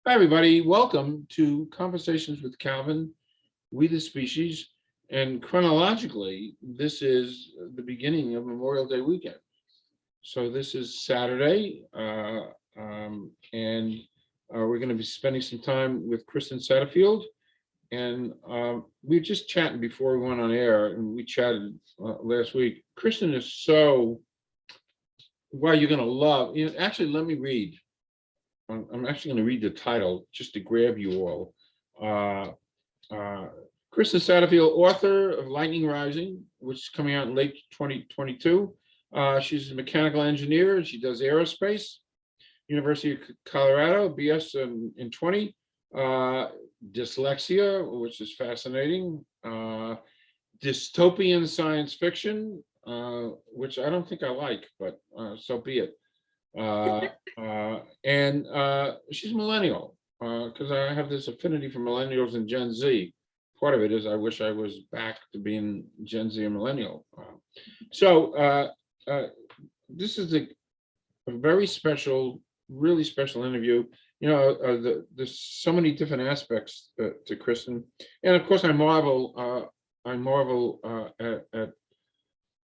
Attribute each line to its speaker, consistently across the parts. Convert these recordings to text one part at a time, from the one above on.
Speaker 1: Hi, everybody. Welcome to Conversations with Calvin, We the Species. And chronologically, this is the beginning of Memorial Day weekend. So this is Saturday, and we're going to be spending some time with Kristen Satterfield. And we were just chatting before we went on air, and we chatted last week. Kristen is so, well, you're going to love, actually, let me read. I'm actually going to read the title just to grab you all. Uh, Kristen Satterfield, author of Lightning Rising, which is coming out in late 2022. She's a mechanical engineer. She does aerospace. University of Colorado, BS in 20. Dyslexia, which is fascinating. Dystopian science fiction, which I don't think I like, but so be it. And she's millennial, because I have this affinity for millennials and Gen Z. Part of it is I wish I was back to being Gen Z or millennial. This is a very special, really special interview. There's so many different aspects to Kristen, and of course I marvel at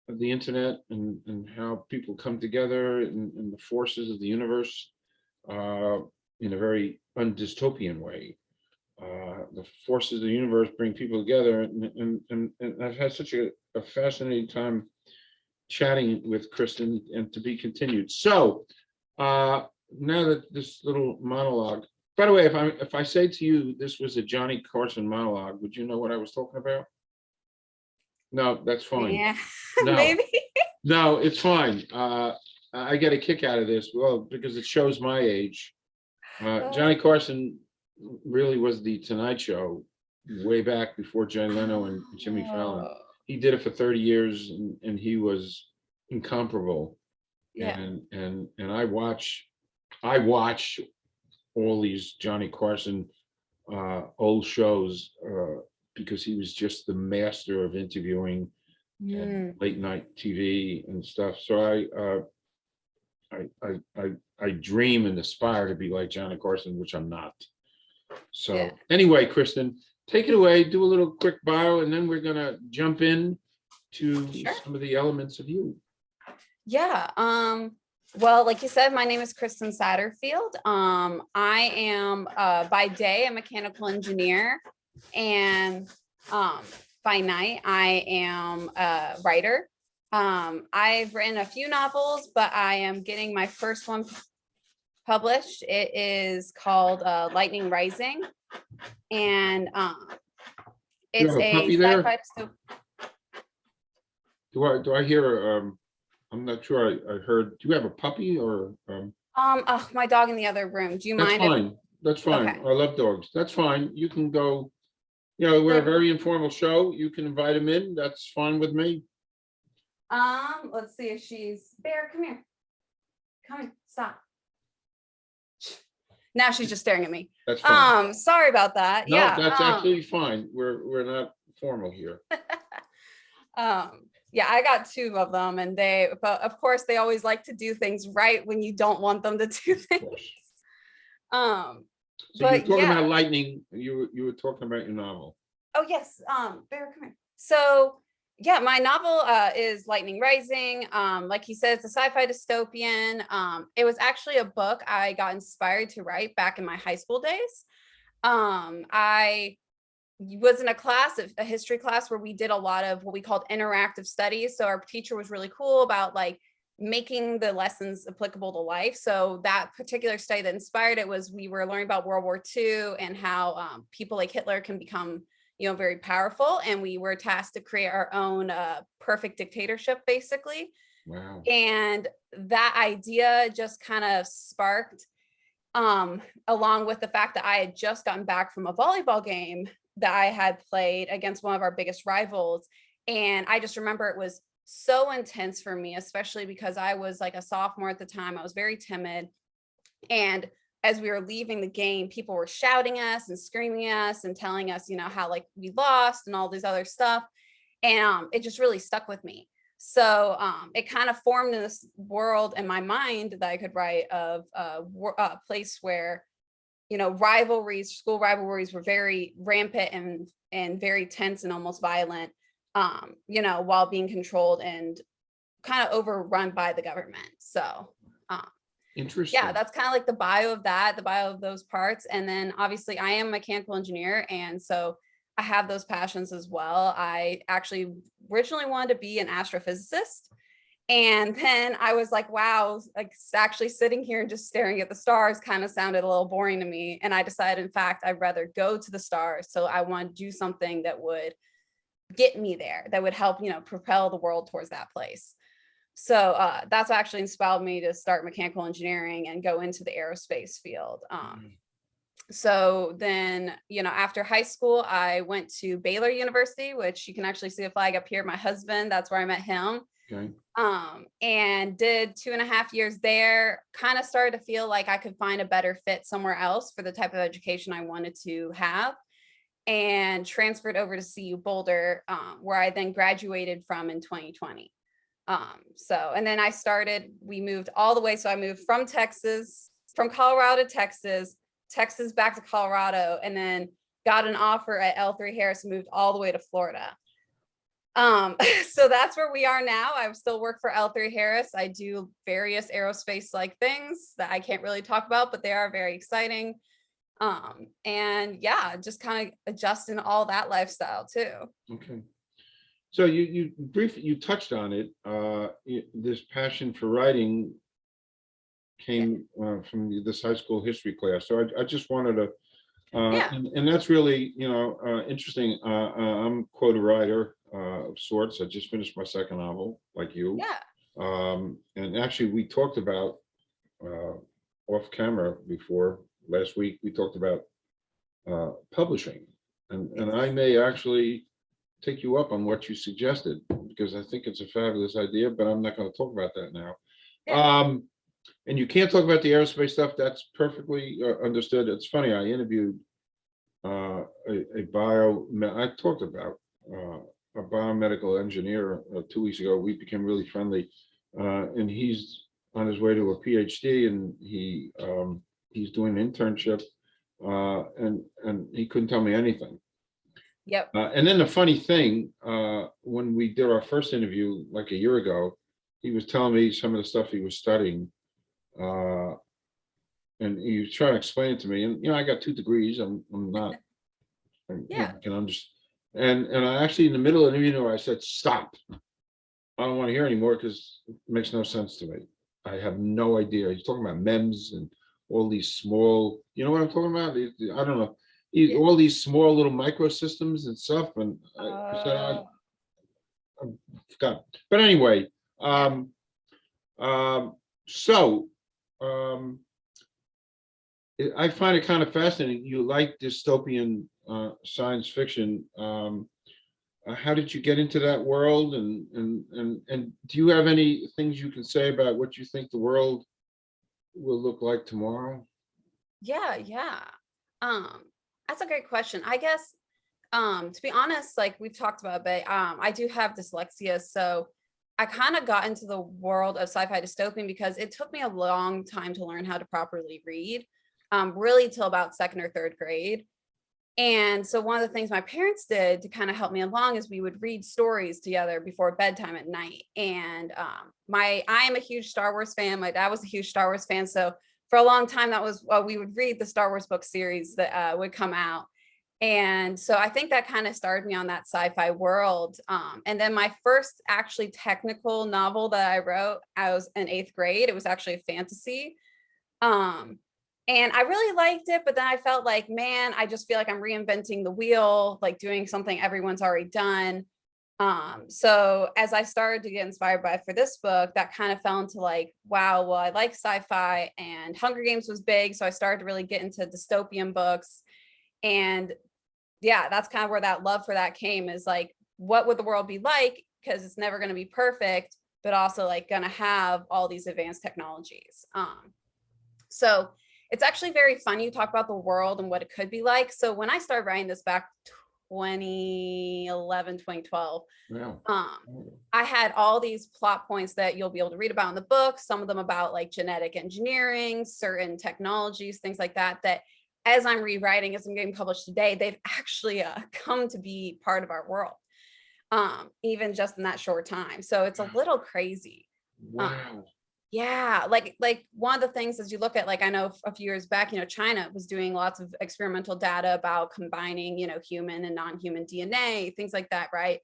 Speaker 1: the internet and how people come together and the forces of the universe in a very undystopian way. The forces of the universe bring people together, and I've had such a fascinating time chatting with Kristen, and to be continued. So now that this little monologue, by the way, if I say to you this was a Johnny Carson monologue, would you know what I was talking about? No, that's fine.
Speaker 2: Yeah,
Speaker 1: No.
Speaker 2: maybe.
Speaker 1: No, it's fine. I get a kick out of this, well, because it shows my age. Johnny Carson really was the Tonight Show way back before Jay Leno and Jimmy Fallon. He did it for 30 years, and he was incomparable.
Speaker 2: Yeah.
Speaker 1: And I watch all these Johnny Carson old shows because he was just the master of interviewing and late night TV and stuff. So I dream and aspire to be like Johnny Carson, which I'm not. So anyway, Kristen, take it away, do a little quick bio, and then we're gonna jump in to some of the elements of you.
Speaker 2: Yeah. Well, like you said, my name is Kristen Satterfield. I am by day a mechanical engineer, and by night I am a writer. I've written a few novels, but I am getting my first one published. It is called Lightning Rising, and it's a sci-fi.
Speaker 1: Do I hear I'm not sure I heard, do you have a puppy or
Speaker 2: Oh, my dog in the other room. Do you mind?
Speaker 1: That's fine. That's fine.
Speaker 2: Okay.
Speaker 1: I love dogs. That's fine. You can go, we're a very informal show. You can invite him in. That's fine with me.
Speaker 2: Let's see if she's Bear, come here. Come here, stop. Now she's just staring at me.
Speaker 1: That's fine.
Speaker 2: Sorry about that.
Speaker 1: No,
Speaker 2: Yeah.
Speaker 1: that's absolutely fine. We're not formal here.
Speaker 2: Yeah, I got two of them, and but of course they always like to do things right when you don't want them to do things.
Speaker 1: So you're talking about lightning. You were talking about your novel.
Speaker 2: Oh yes, Bear, come here. So yeah, my novel is Lightning Rising. Like he said, it's a sci-fi dystopian. It was actually a book I got inspired to write back in my high school days. I was in a history class where we did a lot of what we called interactive studies. So our teacher was really cool about like making the lessons applicable to life. So that particular study that inspired it was we were learning about World War II and how people like Hitler can become, very powerful. And we were tasked to create our own perfect dictatorship, basically.
Speaker 1: Wow.
Speaker 2: And that idea just kind of sparked, along with the fact that I had just gotten back from a volleyball game that I had played against one of our biggest rivals. And I just remember it was so intense for me, especially because I was like a sophomore at the time. I was very timid. And as we were leaving the game, people were shouting us and screaming at us and telling us, how like we lost and all this other stuff. And it just really stuck with me. So it kind of formed in this world in my mind that I could write of a place where rivalries, school rivalries were very rampant and very tense and almost violent, while being controlled and kind of overrun by the government. So, um, yeah,
Speaker 1: Interesting.
Speaker 2: that's kind of like the bio of those parts. And then obviously I am a mechanical engineer. And so I have those passions as well. I actually originally wanted to be an astrophysicist. And then I was like, wow, like actually sitting here and just staring at the stars kind of sounded a little boring to me. And I decided, in fact, I'd rather go to the stars. So I want to do something that would get me there, that would help, propel the world towards that place. So that's what actually inspired me to start mechanical engineering and go into the aerospace field. So then, after high school, I went to Baylor University, which you can actually see a flag up here. My husband, that's where I met him.
Speaker 1: Okay.
Speaker 2: And did 2.5 years there. Kind of started to feel like I could find a better fit somewhere else for the type of education I wanted to have, and transferred over to CU Boulder, where I then graduated from in 2020. And then we moved all the way. So I moved from Colorado to Texas back to Colorado, and then got an offer at L3 Harris and moved all the way to Florida. So that's where we are now. I still work for L3 Harris. I do various aerospace like things that I can't really talk about, but they are very exciting. And yeah, just kind of adjusting all that lifestyle too.
Speaker 1: Okay. So you briefly touched on it. This passion for writing came from this high school history class. So I just wanted to, and that's really interesting. I'm quote a writer of sorts. I just finished my second novel, like you.
Speaker 2: Yeah.
Speaker 1: And actually, we talked about off camera before last week. We talked about publishing, and I may actually take you up on what you suggested, because I think it's a fabulous idea, but I'm not going to talk about that now.
Speaker 2: Yeah.
Speaker 1: And you can't talk about the aerospace stuff. That's perfectly understood. It's funny. I interviewed I talked about a biomedical engineer 2 weeks ago. We became really friendly, and he's on his way to a PhD, and he's doing an internship, and he couldn't tell me anything.
Speaker 2: Yep.
Speaker 1: And then the funny thing, when we did our first interview like a year ago, he was telling me some of the stuff he was studying, and he was trying to explain it to me. And I got 2 degrees. I'm not.
Speaker 2: Yeah.
Speaker 1: You can understand. And I actually, in the middle of the interview, I said, "Stop! I don't want to hear anymore, because it makes no sense to me. I have no idea." He's talking about MEMS and all these small. You know what I'm talking about? I don't know. All these small little microsystems and stuff. And I said, I forgot. But anyway, so I find it kind of fascinating. You like dystopian science fiction. How did you get into that world? And do you have any things you can say about what you think the world will look like tomorrow?
Speaker 2: Yeah. That's a great question. I guess, to be honest, like we've talked about, but I do have dyslexia. So I kind of got into the world of sci-fi dystopian because it took me a long time to learn how to properly read, really till about 2nd or 3rd grade. And so one of the things my parents did to kind of help me along is we would read stories together before bedtime at night. And I am a huge Star Wars fan. My dad was a huge Star Wars fan. So for a long time, that was we would read the Star Wars book series that would come out. And so I think that kind of started me on that sci-fi world. And then my first actually technical novel that I wrote, I was in 8th grade. It was actually a fantasy. And I really liked it, but then I felt like, man, I just feel like I'm reinventing the wheel, like doing something everyone's already done. So as I started to get inspired for this book, that kind of fell into like, wow, well, I like sci-fi, and Hunger Games was big. So I started to really get into dystopian books. And yeah, that's kind of where that love for that came, is like, what would the world be like? Because it's never going to be perfect, but also like going to have all these advanced technologies. So it's actually very fun. You talk about the world and what it could be like. So when I started writing this back 2011, 2012, I had all these plot points that you'll be able to read about in the book, some of them about like genetic engineering, certain technologies, things like that, that as I'm rewriting, as I'm getting published today, they've actually come to be part of our world, even just in that short time. So it's a little crazy.
Speaker 1: Wow.
Speaker 2: Yeah, like one of the things as you look at, like, I know a few years back, China was doing lots of experimental data about combining, human and non-human DNA, things like that, right?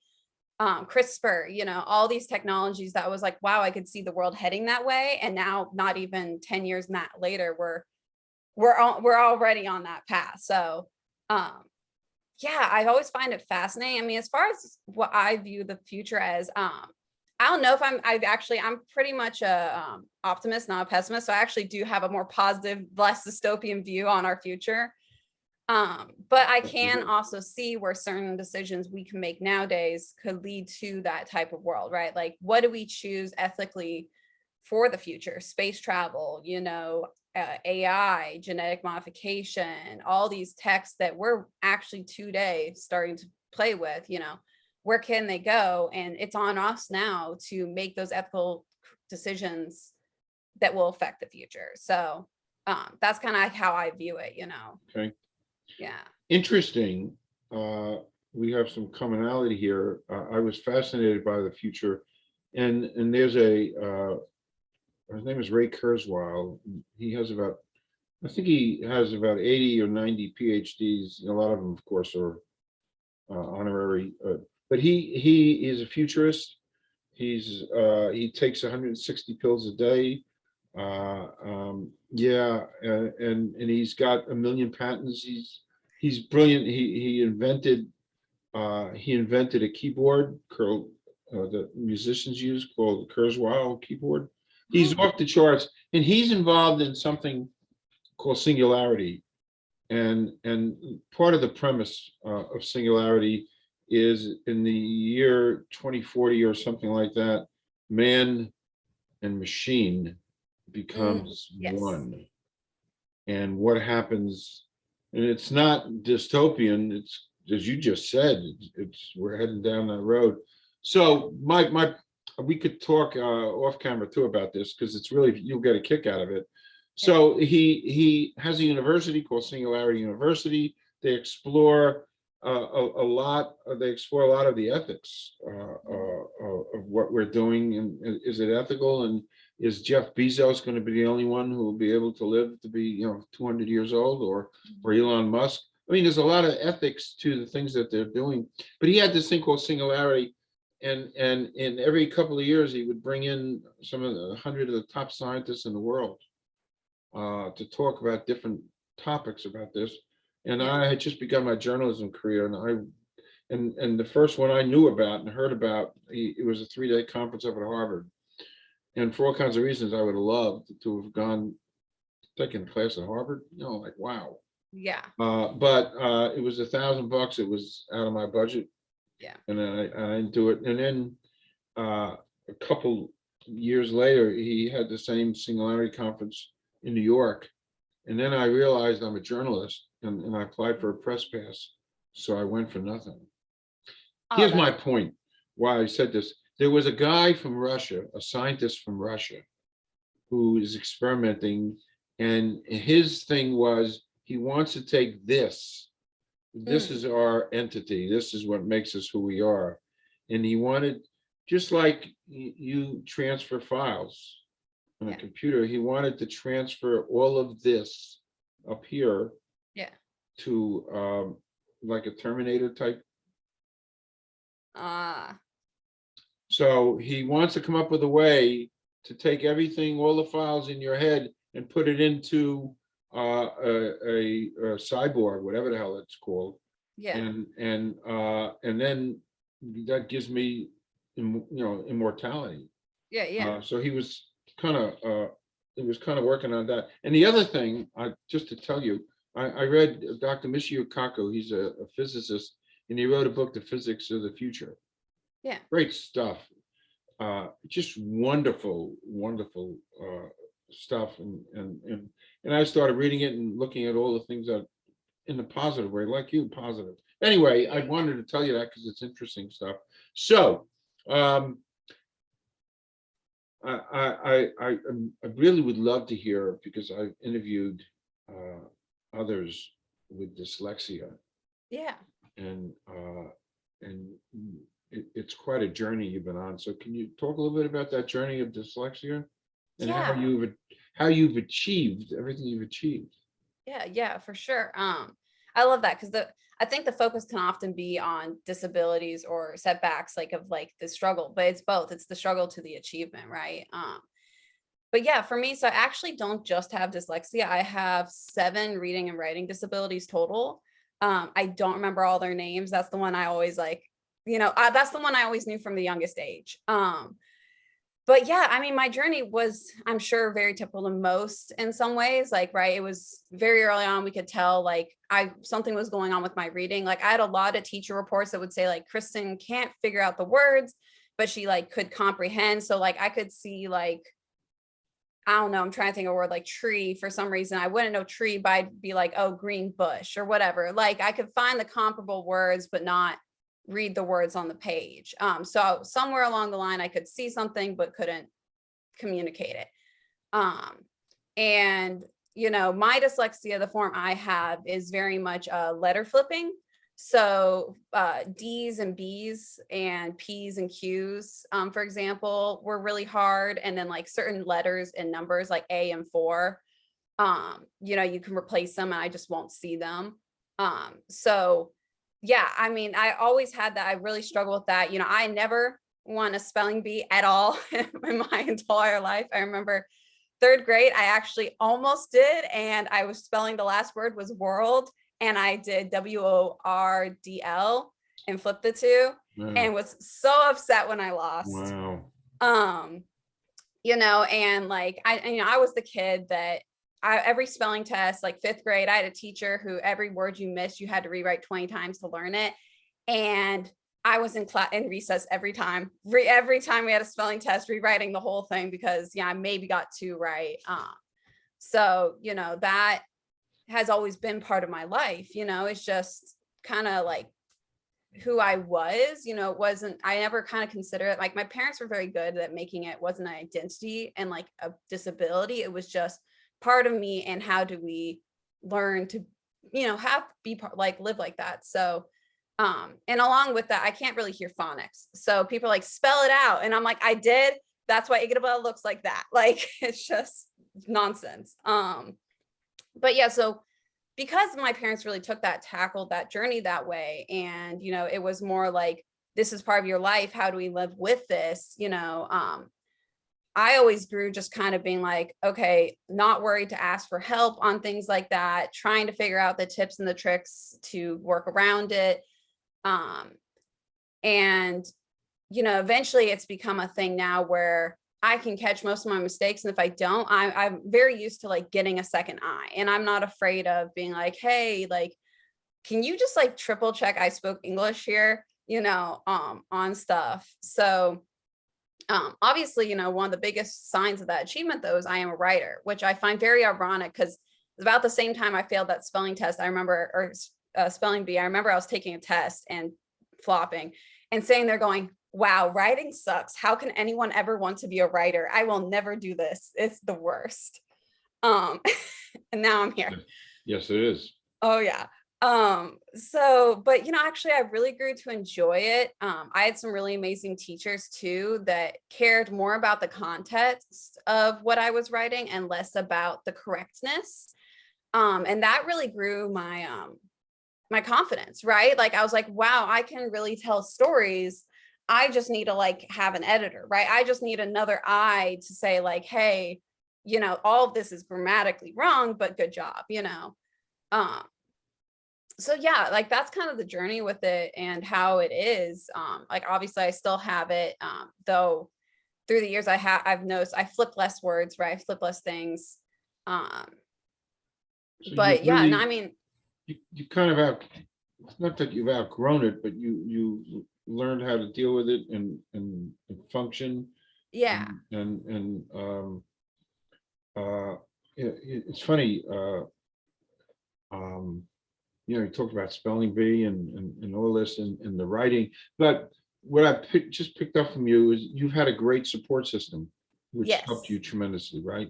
Speaker 2: CRISPR, all these technologies that was like, wow, I could see the world heading that way. And now, not even 10 years and that later, we're already on that path. So yeah, I always find it fascinating. I mean, as far as what I view the future as, I don't know if I'm pretty much a optimist, not a pessimist. So I actually do have a more positive, less dystopian view on our future. But I can also see where certain decisions we can make nowadays could lead to that type of world, right? Like, what do we choose ethically for the future? Space travel, AI, genetic modification, all these techs that we're actually today starting to play with, where can they go? And it's on us now to make those ethical decisions that will affect the future. So that's kind of how I view it,
Speaker 1: Okay.
Speaker 2: Yeah.
Speaker 1: Interesting. We have some commonality here. I was fascinated by the future, and there's his name is Ray Kurzweil. He has I think he has about 80 or 90 PhDs. A lot of them, of course, are honorary. But he is a futurist. He takes 160 pills a day. Yeah, and he's got a million patents. He's brilliant. He invented a keyboard that musicians use called the Kurzweil keyboard. He's off the charts, and he's involved in something called singularity. And part of the premise of singularity is in the year 2040 or something like that, man and machine becomes
Speaker 2: Yes.
Speaker 1: one. And what happens, and it's not dystopian, it's, as you just said, it's we're heading down that road. So we could talk off camera too about this, because it's really, you'll get a kick out of it. So he has a university called Singularity University. They explore a lot. They explore a lot of the ethics of what we're doing, and is it ethical? And is Jeff Bezos going to be the only one who will be able to live to be 200 years old, or Elon Musk? I mean, there's a lot of ethics to the things that they're doing. But he had this thing called Singularity, and in every couple of years he would bring in some of the 100 of the top scientists in the world to talk about different topics about this. And I had just begun my journalism career, and the first one I knew about and heard about, it was a 3-day conference up at Harvard. And for all kinds of reasons, I would have loved to have gone taking a class at Harvard. Like, wow.
Speaker 2: Yeah.
Speaker 1: But it was $1,000. It was out of my budget.
Speaker 2: Yeah.
Speaker 1: And I didn't do it. And then a couple years later, he had the same Singularity conference in New York. And then I realized I'm a journalist, and I applied for a press pass. So I went for nothing. Here's my point, why I said this. There was a guy from Russia, a scientist from Russia, who is experimenting, and his thing was he wants to take this. This is our entity. This is what makes us who we are. And he wanted, just like you transfer files on a computer, he wanted to transfer all of this up here to like a Terminator type. So he wants to come up with a way to take everything, all the files in your head, and put it into a cyborg, whatever the hell it's called.
Speaker 2: Yeah.
Speaker 1: And then that gives me, immortality.
Speaker 2: Yeah.
Speaker 1: So he was kind of working on that. And the other thing, just to tell you, I read Dr. Michio Kaku. He's a physicist, and he wrote a book, The Physics of the Future.
Speaker 2: Yeah.
Speaker 1: Great stuff. Just wonderful stuff. And I started reading it and looking at all the things that in a positive way, like you, positive. Anyway, I wanted to tell you that because it's interesting stuff. So I really would love to hear, because I've interviewed others with dyslexia,
Speaker 2: Yeah.
Speaker 1: and it's quite a journey you've been on. So can you talk a little bit about that journey of dyslexia and
Speaker 2: Yeah.
Speaker 1: how you've achieved everything you've achieved?
Speaker 2: Yeah, for sure. I love that because I think the focus can often be on disabilities or setbacks, like of like the struggle, but it's both. It's the struggle to the achievement, right? But yeah, for me, so I actually don't just have dyslexia. I have 7 reading and writing disabilities total. I don't remember all their names. That's the one I always like, that's the one I always knew from the youngest age. But yeah, I mean, my journey was, I'm sure, very typical to most in some ways. Like, right, it was very early on, we could tell like something was going on with my reading. Like I had a lot of teacher reports that would say like Kristen can't figure out the words, but she like could comprehend. So like I could see like, I don't know, I'm trying to think of a word like tree for some reason. I wouldn't know tree, but I'd be like, oh, green bush or whatever. Like I could find the comparable words, but not read the words on the page. So somewhere along the line, I could see something, but couldn't communicate it. And, my dyslexia, the form I have is very much letter flipping. So D's and B's and P's and Q's, for example, were really hard. And then like certain letters and numbers like A and 4, you can replace them and I just won't see them. So yeah, I mean, I always had that. I really struggle with that. I never won a spelling bee at all in my entire life. I remember 3rd grade, I actually almost did. And I was spelling the last word was world. And I did WORDL and flipped the 2
Speaker 1: Wow.
Speaker 2: and was so upset when I lost.
Speaker 1: Wow.
Speaker 2: And like, I was the kid that every spelling test, like 5th grade, I had a teacher who every word you missed, you had to rewrite 20 times to learn it. And I was in recess every time we had a spelling test, rewriting the whole thing because I maybe got 2 right. So, that has always been part of my life. It's just kind of like who I was, I never kind of consider it like my parents were very good at making it wasn't an identity and like a disability. It was just part of me. And how do we learn to, be part, like live like that. So, and along with that, I can't really hear phonics. So people like spell it out. And I'm like, I did. That's why Igabella looks like that. Like, it's just nonsense. But yeah, so because my parents really tackled that journey that way. And, it was more like, this is part of your life. How do we live with this? I always grew just kind of being like, okay, not worried to ask for help on things like that, trying to figure out the tips and the tricks to work around it. And, eventually it's become a thing now where I can catch most of my mistakes. And if I don't, I'm very used to like getting a second eye, and I'm not afraid of being like, hey, like, can you just like triple check I spoke English here, on stuff. So obviously, one of the biggest signs of that achievement though is I am a writer, which I find very ironic because about the same time I failed that spelling test, I remember, or spelling bee, I remember I was taking a test and flopping and sitting there going, wow, writing sucks. How can anyone ever want to be a writer? I will never do this. It's the worst. And now I'm here.
Speaker 1: Yes, it is.
Speaker 2: Oh yeah. So, but actually I really grew to enjoy it. I had some really amazing teachers too that cared more about the context of what I was writing and less about the correctness. And that really grew my my confidence, right? Like I was like, wow, I can really tell stories. I just need to like have an editor, right? I just need another eye to say like, hey, all of this is grammatically wrong, but good job, Um, so yeah, like that's kind of the journey with it and how it is. Like obviously I still have it, though through the years I've noticed I flip less words, right? I flip less things. Um,
Speaker 1: So
Speaker 2: but yeah, and I mean,
Speaker 1: you kind of have, not that you've outgrown it, but you learned how to deal with it and function.
Speaker 2: yeah,
Speaker 1: And it's funny, you talked about spelling bee and all this and the writing, but what I just picked up from you is you've had a great support system, which helped
Speaker 2: yes.
Speaker 1: you tremendously, right?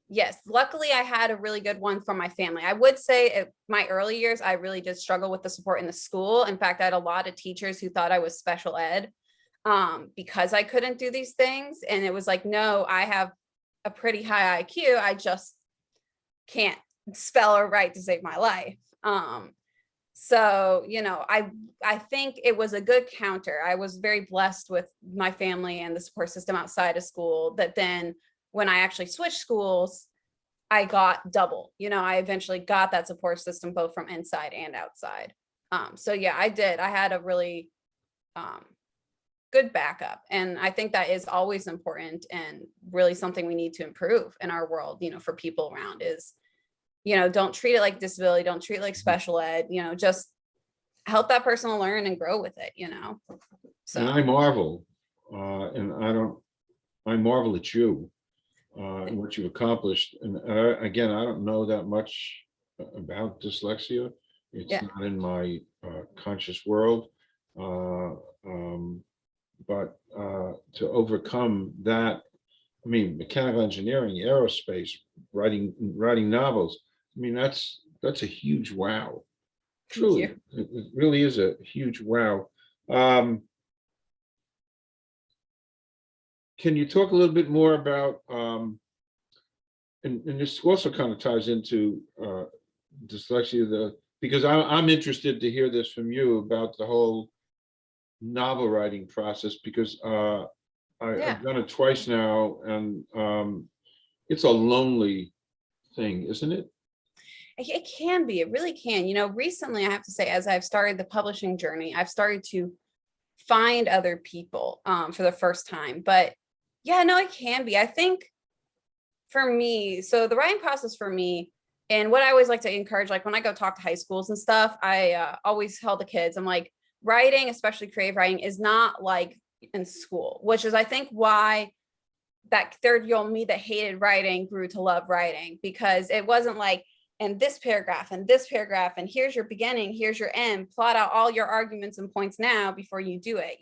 Speaker 2: Yes, luckily I had a really good one from my family. I would say my early years, I really did struggle with the support in the school. In fact, I had a lot of teachers who thought I was special ed because I couldn't do these things. And it was like, no, I have a pretty high IQ. I just can't spell or write to save my life. So, I think it was a good counter. I was very blessed with my family and the support system outside of school that then when I actually switched schools, I got double. I eventually got that support system both from inside and outside. So yeah, I did. I had a really good backup. And I think that is always important and really something we need to improve in our world, for people around is, don't treat it like disability, don't treat it like special ed, just help that person learn and grow with it,
Speaker 1: And
Speaker 2: So
Speaker 1: I marvel, I marvel at you and what you've accomplished. And again, I don't know that much about dyslexia. It's
Speaker 2: yeah,
Speaker 1: not in my conscious world. But to overcome that, I mean, mechanical engineering, aerospace, writing novels. I mean, that's a huge wow.
Speaker 2: thank
Speaker 1: Truly,
Speaker 2: you.
Speaker 1: it really is a huge wow. Um, can you talk a little bit more about, and this also kind of ties into dyslexia, because I'm interested to hear this from you about the whole novel writing process, because
Speaker 2: Yeah,
Speaker 1: I've done it twice now, and it's a lonely thing, isn't it?
Speaker 2: it can be, it really can. Recently I have to say, as I've started the publishing journey, I've started to find other people for the first time. But yeah, no, it can be. I think for me, so the writing process for me, and what I always like to encourage, like when I go talk to high schools and stuff, I always tell the kids, I'm like, writing, especially creative writing, is not like in school, which is I think why that third-year-old me that hated writing grew to love writing, because it wasn't like, and this paragraph and this paragraph, and here's your beginning, here's your end, plot out all your arguments and points now before you do it.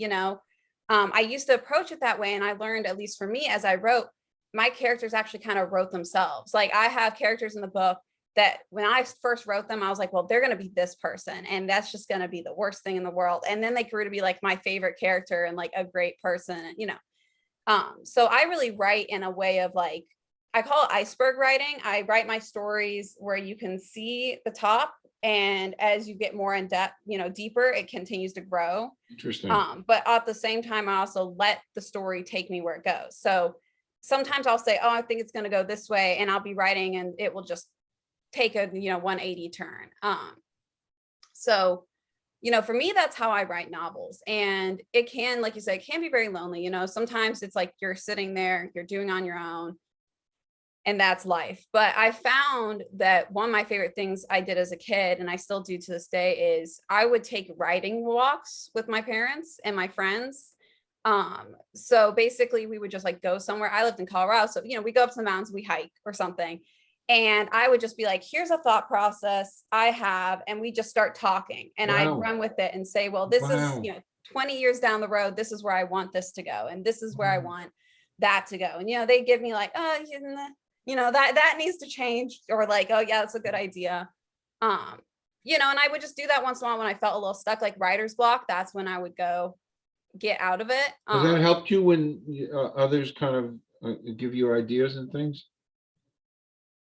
Speaker 2: I used to approach it that way, and I learned, at least for me, as I wrote, my characters actually kind of wrote themselves. Like I have characters in the book that when I first wrote them, I was like, well, they're going to be this person, and that's just going to be the worst thing in the world. And then they grew to be like my favorite character and like a great person. So I really write in a way of like, I call it iceberg writing. I write my stories where you can see the top, and as you get more in depth, deeper, it continues to grow.
Speaker 1: Interesting.
Speaker 2: But at the same time, I also let the story take me where it goes. So sometimes I'll say, oh, I think it's going to go this way, and I'll be writing and it will just take a 180 turn. So for me, that's how I write novels. And it can, like you said, it can be very lonely. Sometimes it's like you're sitting there, you're doing on your own, and that's life. But I found that one of my favorite things I did as a kid, and I still do to this day, is I would take writing walks with my parents and my friends. So basically we would just like go somewhere. I lived in Colorado. So, we go up to the mountains, we hike or something. And I would just be like, here's a thought process I have. And we just start talking, and I'd
Speaker 1: Wow.
Speaker 2: run with it and say, well, this is,
Speaker 1: Wow.
Speaker 2: 20 years down the road, this is where I want this to go. And this is where I
Speaker 1: Wow.
Speaker 2: want that to go. And, they give me like, oh, that needs to change, or like, oh yeah, that's a good idea. And I would just do that once in a while when I felt a little stuck, like writer's block. That's when I would go get out of it.
Speaker 1: Has that helped you when others kind of give you ideas and things?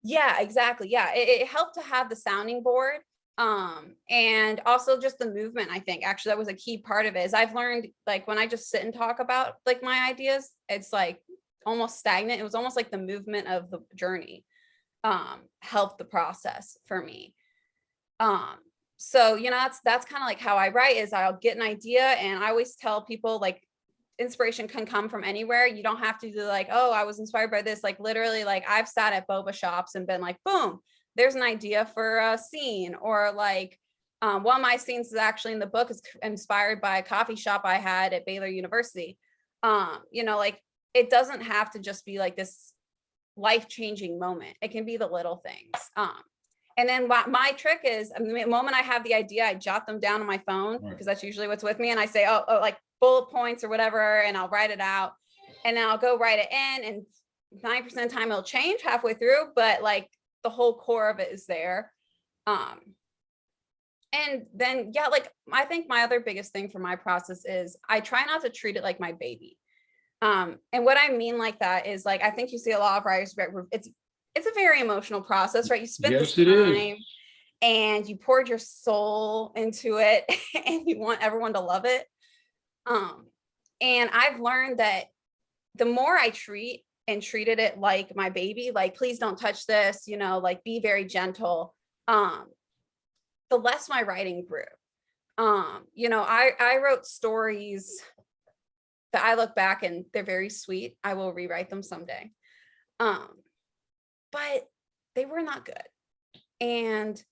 Speaker 2: Yeah, exactly. Yeah, it helped to have the sounding board. And also just the movement. I think actually that was a key part of it. Is I've learned, like, when I just sit and talk about like my ideas, it's like almost stagnant. It was almost like the movement of the journey helped the process for me. Um, so that's kind of like how I write. Is I'll get an idea, and I always tell people, like, inspiration can come from anywhere. You don't have to do like, oh, I was inspired by this. Like literally, like I've sat at boba shops and been like, boom, there's an idea for a scene. Or like one of my scenes is actually in the book is inspired by a coffee shop I had at Baylor University. Like it doesn't have to just be like this life-changing moment. It can be the little things. And then my trick is, the moment I have the idea, I jot them down on my phone,
Speaker 1: Right.
Speaker 2: because that's usually what's with me. And I say, oh, like bullet points or whatever, and I'll write it out, and then I'll go write it in. And 90% of the time it'll change halfway through, but like the whole core of it is there. And then, yeah, like I think my other biggest thing for my process is I try not to treat it like my baby. And what I mean like that is like, I think you see a lot of writers, it's a very emotional process, right? You spent this
Speaker 1: Yes, it is.
Speaker 2: time and you poured your soul into it and you want everyone to love it. And I've learned that the more I treated it like my baby, like, please don't touch this, you know, like be very gentle. The less my writing grew. You know, I wrote stories that I look back and they're very sweet. I will rewrite them someday. But they were not good. And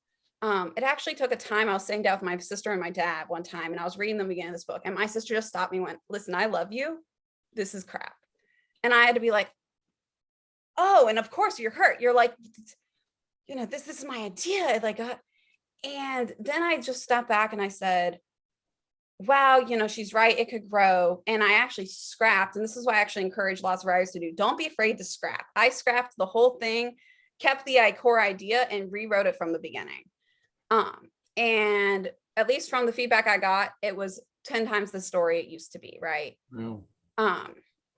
Speaker 2: it actually took a time. I was sitting down with my sister and my dad one time, and I was reading them again in this book. And my sister just stopped me and went, listen, I love you. This is crap. And I had to be like, oh, and of course you're hurt. You're like, you know, this is my idea. Like, and then I just stepped back and I said, wow, you know, she's right. It could grow. And I actually scrapped. And this is why I actually encourage lots of writers to do. Don't be afraid to scrap. I scrapped the whole thing, kept the core idea and rewrote it from the beginning. And at least from the feedback I got, it was 10 times the story it used to be. Right.
Speaker 1: No.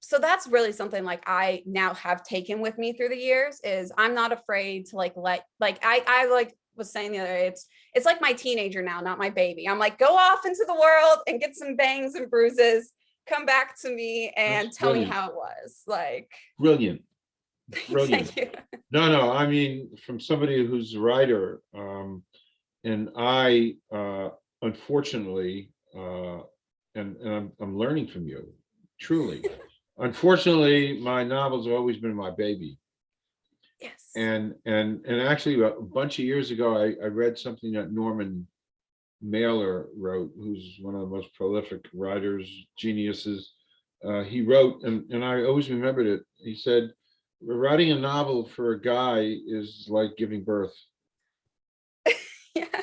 Speaker 2: So that's really something like I now have taken with me through the years is I'm not afraid to I was saying the other day, it's like my teenager now, not my baby. I'm like, go off into the world and get some bangs and bruises, come back to me and tell me how it was. Like,
Speaker 1: brilliant.
Speaker 2: Thank you.
Speaker 1: No, I mean, from somebody who's a writer, and I unfortunately, and I'm learning from you, truly. Unfortunately, my novels have always been my baby.
Speaker 2: Yes.
Speaker 1: And actually a bunch of years ago, I read something that Norman Mailer wrote, who's one of the most prolific writers, geniuses. He wrote, and I always remembered it. He said, writing a novel for a guy is like giving birth.
Speaker 2: Yeah.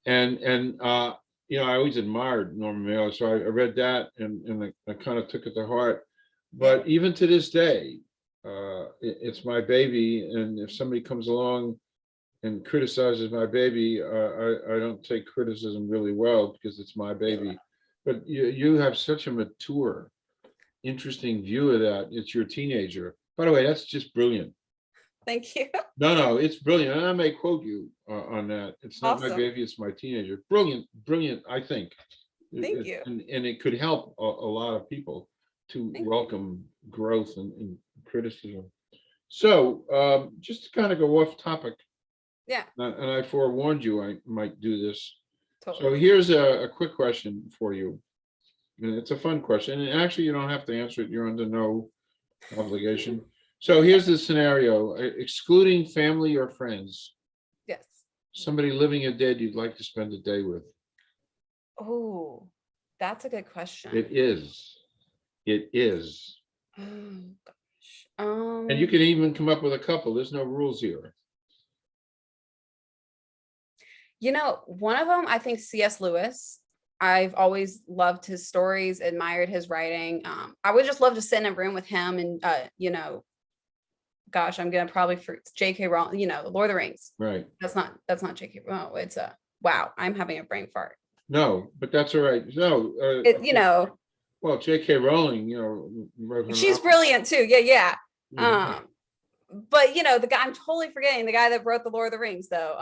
Speaker 1: And you know, I always admired Norman Mailer, so I read that and I kind of took it to heart. But even to this day, it's my baby, and if somebody comes along and criticizes my baby, I don't take criticism really well because it's my baby. But you have such a mature, interesting view of that. It's your teenager. By the way, that's just brilliant.
Speaker 2: Thank you.
Speaker 1: No, it's brilliant, and I may quote you on that. It's not
Speaker 2: Awesome.
Speaker 1: my baby, it's my teenager. Brilliant, I think.
Speaker 2: Thank you.
Speaker 1: And it could help a lot of people to welcome growth and criticism. So just to kind of go off topic.
Speaker 2: Yeah.
Speaker 1: And I forewarned you I might do this.
Speaker 2: Totally.
Speaker 1: So here's a quick question for you. And it's a fun question. And actually, you don't have to answer it. You're under no obligation. So here's the scenario. Excluding family or friends.
Speaker 2: Yes.
Speaker 1: Somebody living or dead you'd like to spend a day with.
Speaker 2: Oh, that's a good question.
Speaker 1: It is. It is.
Speaker 2: Oh gosh.
Speaker 1: And you can even come up with a couple. There's no rules here.
Speaker 2: You know, one of them, I think C.S. Lewis. I've always loved his stories, admired his writing. I would just love to sit in a room with him and, you know, gosh, I'm gonna probably for J.K. Rowling, you know, Lord of the Rings.
Speaker 1: Right.
Speaker 2: That's not J.K. Oh, it's wow, I'm having a brain fart.
Speaker 1: No, but that's all right. No,
Speaker 2: you know.
Speaker 1: Well, J.K. Rowling, you know,
Speaker 2: she's brilliant too. Yeah.
Speaker 1: Mhm.
Speaker 2: But you know, the guy, I'm totally forgetting the guy that wrote the Lord of the Rings though.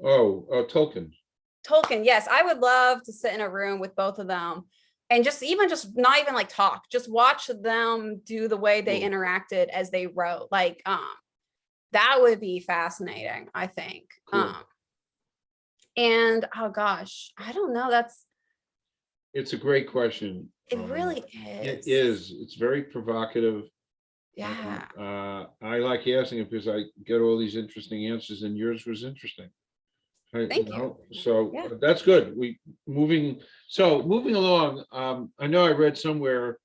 Speaker 1: Tolkien.
Speaker 2: Tolkien, yes. I would love to sit in a room with both of them and just not even like talk, just watch them do the way they interacted as they wrote. Like, that would be fascinating, I think.
Speaker 1: Cool.
Speaker 2: And oh gosh, I don't know.
Speaker 1: It's a great question.
Speaker 2: It really is.
Speaker 1: It is. It's very provocative.
Speaker 2: Yeah.
Speaker 1: I like asking it because I get all these interesting answers, and yours was interesting.
Speaker 2: Thank you.
Speaker 1: So
Speaker 2: Yeah.
Speaker 1: That's good. Moving along. I know I read somewhere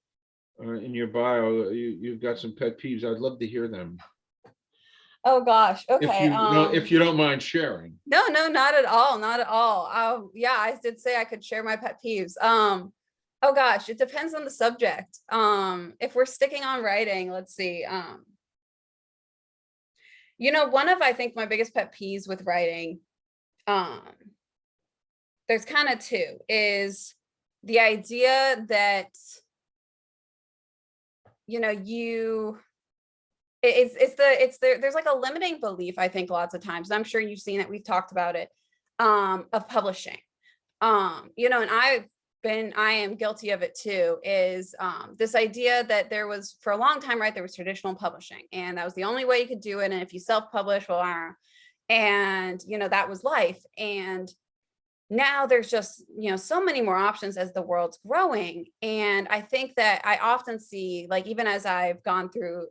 Speaker 1: in your bio you've got some pet peeves. I'd love to hear them.
Speaker 2: Oh gosh. Okay.
Speaker 1: If you don't mind sharing.
Speaker 2: No, not at all. Not at all. Yeah, I did say I could share my pet peeves. Oh gosh, it depends on the subject. If we're sticking on writing, let's see. One of, I think, my biggest pet peeves with writing, um, there's kind of two, is the idea that, you there's like a limiting belief, I think, lots of times, and I'm sure you've seen it, we've talked about it, of publishing. And I am guilty of it too, is this idea that there was, for a long time, right, there was traditional publishing, and that was the only way you could do it. And if you self-publish, well, and that was life. And now there's just, so many more options as the world's growing. And I think that I often see, like, even as I've gone through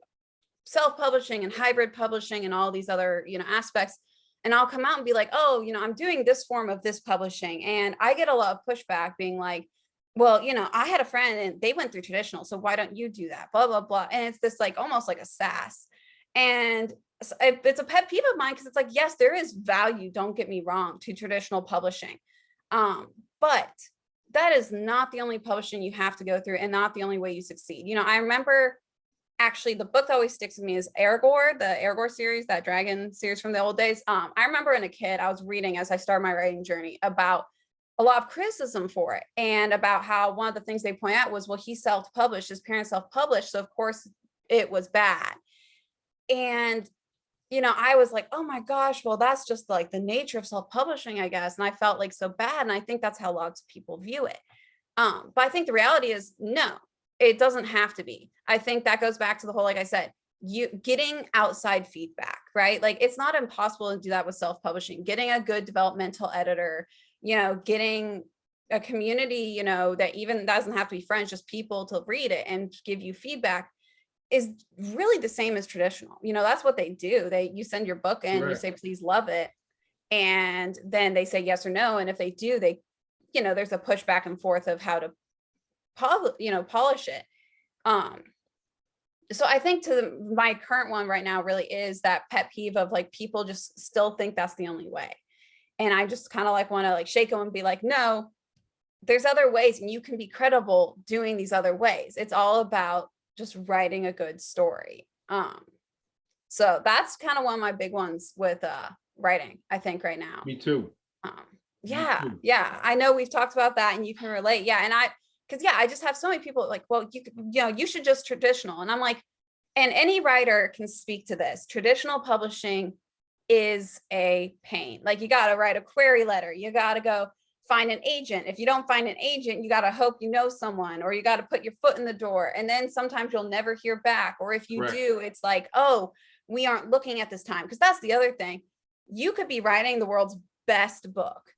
Speaker 2: self-publishing and hybrid publishing and all these other, aspects, and I'll come out and be like, oh, I'm doing this form of this publishing. And I get a lot of pushback being like, well, I had a friend and they went through traditional, so why don't you do that? Blah, blah, blah. And it's this like almost like a sass. And it's a pet peeve of mine, because it's like, yes, there is value, don't get me wrong, to traditional publishing. But that is not the only publishing you have to go through, and not the only way you succeed. I remember, actually, the book that always sticks with me is Aragorn, the Aragorn series, that dragon series from the old days. I remember in a kid, I was reading as I started my writing journey about a lot of criticism for it, and about how one of the things they point out was, well, he self-published, his parents self-published, so of course it was bad. And I was like, oh my gosh, well, that's just like the nature of self-publishing, I guess. And I felt like so bad. And I think that's how lots of people view it. But I think the reality is, no, it doesn't have to be. I think that goes back to the whole, like I said, you getting outside feedback, right? Like, it's not impossible to do that with self-publishing. Getting a good developmental editor, getting a community, that even doesn't have to be friends, just people to read it and give you feedback, is really the same as traditional. That's what they do. You send your book in, you say, please love it. And then they say yes or no. And if they do, there's a push back and forth of how to polish it. So I think my current one right now really is that pet peeve of, like, people just still think that's the only way. And I just kind of like want to like shake them and be like, no, there's other ways, and you can be credible doing these other ways. It's all about just writing a good story. So that's kind of one of my big ones with writing, I think, right now.
Speaker 1: Me too.
Speaker 2: Yeah. I know we've talked about that, and you can relate. Yeah. And I just have so many people like, well, you should just traditional. And I'm like, and any writer can speak to this. Traditional publishing is a pain. Like, you got to write a query letter. You got to go find an agent. If you don't find an agent, you got to hope you know someone, or you got to put your foot in the door. And then sometimes you'll never hear back. Or if you do, it's like, oh, we aren't looking at this time. Because that's the other thing. You could be writing the world's best book,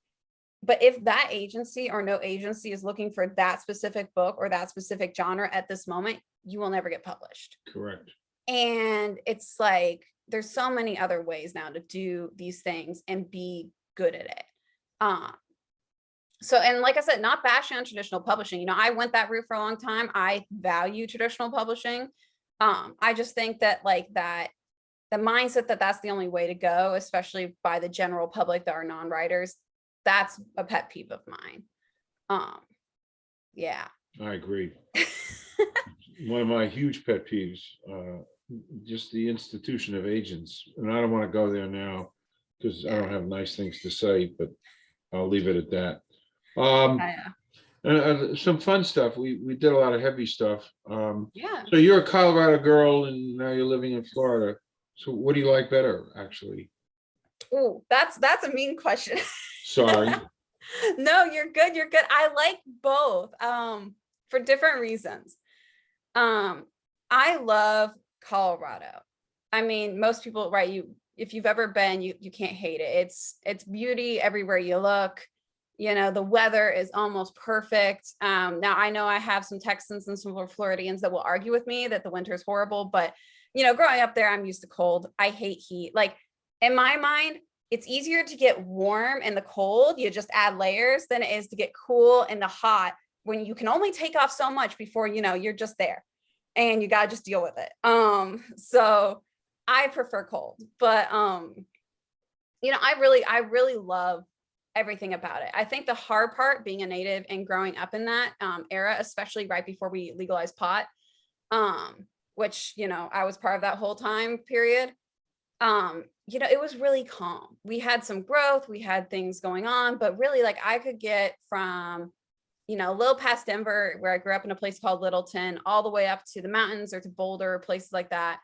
Speaker 2: but if that agency or no agency is looking for that specific book or that specific genre at this moment, you will never get published.
Speaker 1: Correct.
Speaker 2: And it's like, there's so many other ways now to do these things and be good at it. So, and like I said, not bashing on traditional publishing. I went that route for a long time. I value traditional publishing. I just think that, like, that the mindset that that's the only way to go, especially by the general public that are non-writers, that's a pet peeve of mine. Yeah.
Speaker 1: I agree. One of my huge pet peeves, just the institution of agents. And I don't want to go there now because I don't have nice things to say, but I'll leave it at that. Some fun stuff. We did a lot of heavy stuff.
Speaker 2: Yeah.
Speaker 1: So you're a Colorado girl and now you're living in Florida. So what do you like better, actually?
Speaker 2: Oh, that's a mean question.
Speaker 1: Sorry.
Speaker 2: No, you're good. You're good. I like both, for different reasons. I love Colorado. I mean, most people, right? If you've ever been, you can't hate it. It's beauty everywhere you look. The weather is almost perfect. Now I know I have some Texans and some Floridians that will argue with me that the winter is horrible, but growing up there, I'm used to cold. I hate heat. Like, in my mind, it's easier to get warm in the cold. You just add layers than it is to get cool in the hot, when you can only take off so much before, you're just there and you got to just deal with it. So I prefer cold, but, I really love everything about it. I think the hard part being a native and growing up in that era, especially right before we legalized pot, which, you know, I was part of that whole time period. You know, it was really calm. We had some growth, we had things going on, but really like I could get from, you know, a little past Denver, where I grew up in a place called Littleton, all the way up to the mountains or to Boulder, places like that,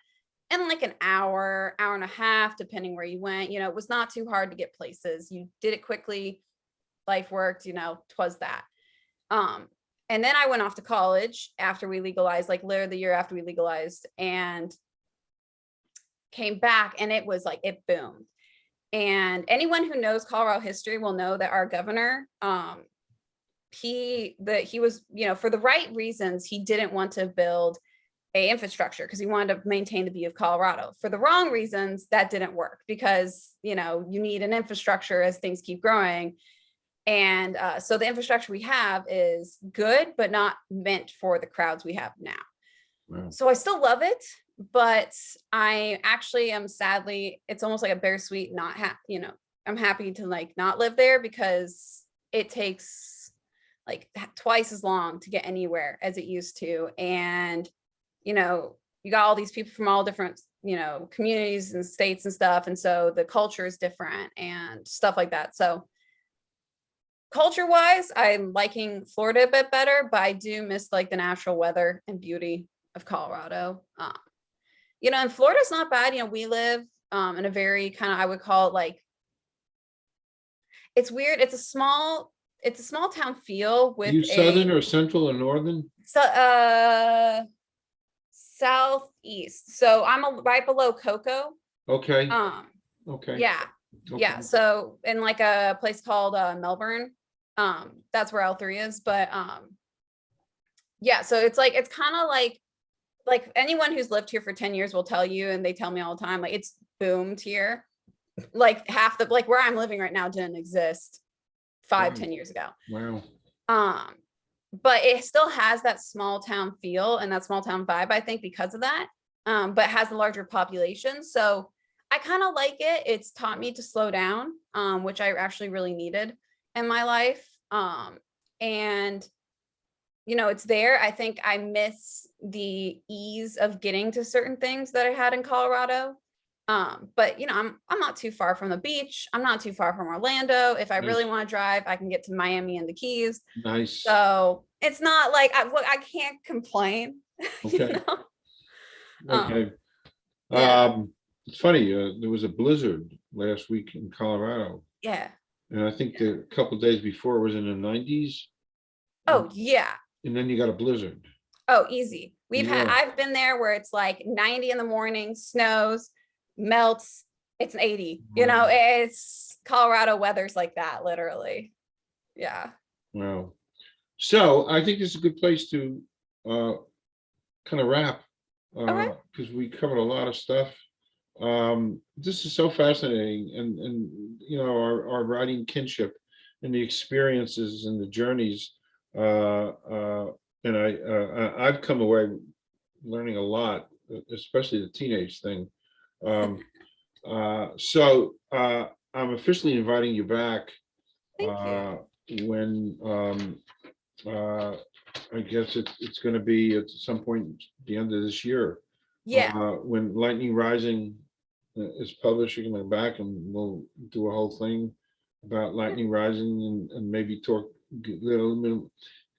Speaker 2: in like an hour, hour and a half, depending where you went. You know, it was not too hard to get places. You did it quickly, life worked, you know, 'twas that. And then I went off to college after we legalized, like literally the year after we legalized, and came back, and it was like it boomed. And anyone who knows Colorado history will know that our governor, he was, you know, for the right reasons, he didn't want to build a infrastructure because he wanted to maintain the view of Colorado. For the wrong reasons, that didn't work because, you know, you need an infrastructure as things keep growing. And so the infrastructure we have is good, but not meant for the crowds we have now.
Speaker 1: Wow.
Speaker 2: So I still love it, but I actually am sadly, it's almost like a bittersweet, not you know, I'm happy to like not live there because it takes like twice as long to get anywhere as it used to. And, you know, you got all these people from all different, you know, communities and states and stuff. And so the culture is different and stuff like that. So culture wise, I'm liking Florida a bit better, but I do miss like the natural weather and beauty of Colorado. You know, and Florida's not bad. You know, we live in a very kind of, I would call it like, it's weird. It's a small town feel with
Speaker 1: You southern or central or northern?
Speaker 2: Southeast. So I'm right below Cocoa.
Speaker 1: Okay. Okay.
Speaker 2: Yeah.
Speaker 1: Okay.
Speaker 2: Yeah. So in like a place called Melbourne, that's where L3 is. But yeah, so it's like, it's kind of like anyone who's lived here for 10 years will tell you, and they tell me all the time, like it's boomed here. Like half the, like where I'm living right now didn't exist 5-10 years ago.
Speaker 1: Wow.
Speaker 2: But it still has that small town feel and that small town vibe, I think, because of that. But has a larger population. So I kind of like it. It's taught me to slow down, which I actually really needed in my life. And you know, it's there. I think I miss the ease of getting to certain things that I had in Colorado. But you know, I'm not too far from the beach. I'm not too far from Orlando. If I really want to drive, I can get to Miami and the Keys.
Speaker 1: Nice.
Speaker 2: So it's not like I can't complain.
Speaker 1: Okay.
Speaker 2: You know?
Speaker 1: Okay.
Speaker 2: Yeah.
Speaker 1: It's funny. There was a blizzard last week in Colorado,
Speaker 2: Yeah.
Speaker 1: and I think the couple days before was in the 90s,
Speaker 2: Oh yeah.
Speaker 1: and then you got a blizzard.
Speaker 2: Oh, easy.
Speaker 1: Yeah.
Speaker 2: I've been there where it's like 90 in the morning, snows, melts, it's 80. You know, it's Colorado weather's like that, literally. Yeah.
Speaker 1: Wow. So I think it's a good place to kind of wrap,
Speaker 2: Okay.
Speaker 1: because we covered a lot of stuff. This is so fascinating, and you know, our writing kinship and the experiences and the journeys. And I've come away learning a lot, especially the teenage thing. So I'm officially inviting you back
Speaker 2: Thank you.
Speaker 1: when I guess it's going to be at some point at the end of this year.
Speaker 2: Yeah.
Speaker 1: When Lightning Rising is published, you're going back and we'll do a whole thing about Lightning Rising and maybe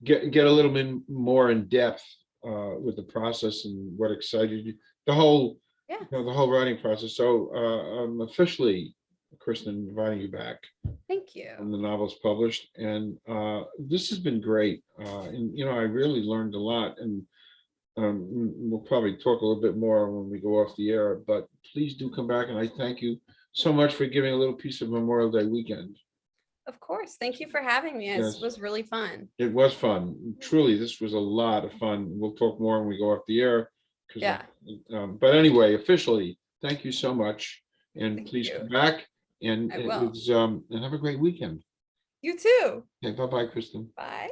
Speaker 1: get a little bit more in depth with the process and what excited you, the whole writing process. So I'm officially, Kristen, inviting you back
Speaker 2: Thank you.
Speaker 1: when the novel's published, and this has been great. And you know, I really learned a lot, and we'll probably talk a little bit more when we go off the air, but please do come back, and I thank you so much for giving a little piece of Memorial Day weekend.
Speaker 2: Of course. Thank you for having me.
Speaker 1: Yes.
Speaker 2: It was really fun.
Speaker 1: It was fun. Truly, this was a lot of fun. We'll talk more when we go off the air.
Speaker 2: Yeah.
Speaker 1: But anyway, officially, thank you so much, and
Speaker 2: Thank
Speaker 1: please
Speaker 2: you.
Speaker 1: come back, and
Speaker 2: I will.
Speaker 1: and have a great weekend.
Speaker 2: You too.
Speaker 1: Okay, bye-bye, Kristen.
Speaker 2: Bye.